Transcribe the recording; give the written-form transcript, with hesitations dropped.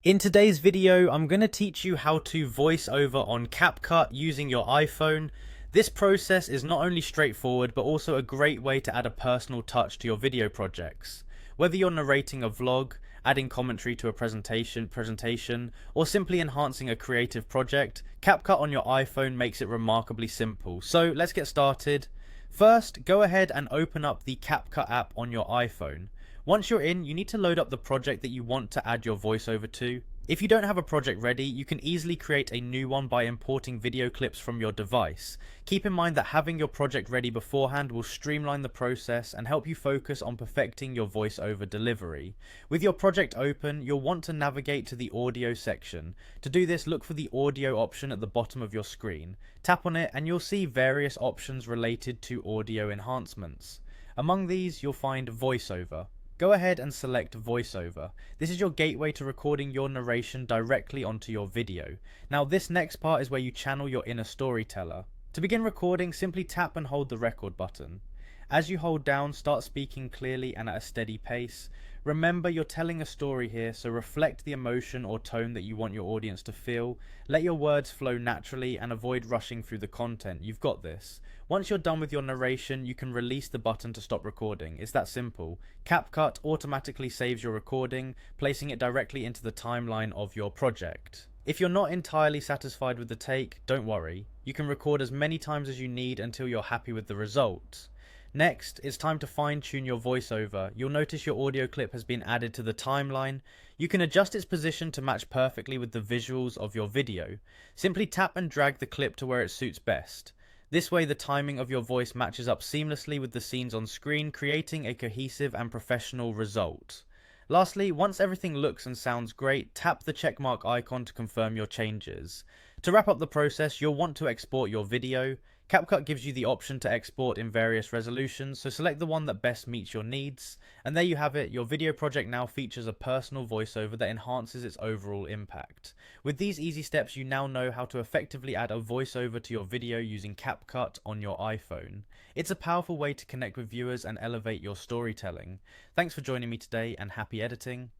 In today's video, I'm going to teach you how to voice over on Capcut using your iPhone. This process is not only straightforward, but also a great way to add a personal touch to your video projects. Whether you're narrating a vlog, adding commentary to a presentation, or simply enhancing a creative project, Capcut on your iPhone makes it remarkably simple. So let's get started. First, go ahead and open up the Capcut app on your iPhone. Once you're in, you need to load up the project that you want to add your voiceover to. If you don't have a project ready, you can easily create a new one by importing video clips from your device. Keep in mind that having your project ready beforehand will streamline the process and help you focus on perfecting your voiceover delivery. With your project open, you'll want to navigate to the audio section. To do this, look for the audio option at the bottom of your screen. Tap on it and you'll see various options related to audio enhancements. Among these, you'll find voiceover. Go ahead and select voiceover. This is your gateway to recording your narration directly onto your video. Now this next part is where you channel your inner storyteller. To begin recording, simply tap and hold the record button. As you hold down, start speaking clearly and at a steady pace. Remember, you're telling a story here, so reflect the emotion or tone that you want your audience to feel. Let your words flow naturally and avoid rushing through the content. You've got this. Once you're done with your narration, you can release the button to stop recording. It's that simple. Capcut automatically saves your recording, placing it directly into the timeline of your project. If you're not entirely satisfied with the take, don't worry. You can record as many times as you need until you're happy with the result. Next, it's time to fine-tune your voiceover. You'll notice your audio clip has been added to the timeline. You can adjust its position to match perfectly with the visuals of your video. Simply tap and drag the clip to where it suits best. This way the timing of your voice matches up seamlessly with the scenes on screen, creating a cohesive and professional result. Lastly, once everything looks and sounds great, tap the checkmark icon to confirm your changes. To wrap up the process, you'll want to export your video. Capcut gives you the option to export in various resolutions, so select the one that best meets your needs. And there you have it, your video project now features a personal voiceover that enhances its overall impact. With these easy steps, you now know how to effectively add a voiceover to your video using Capcut on your iPhone. It's a powerful way to connect with viewers and elevate your storytelling. Thanks for joining me today, and happy editing.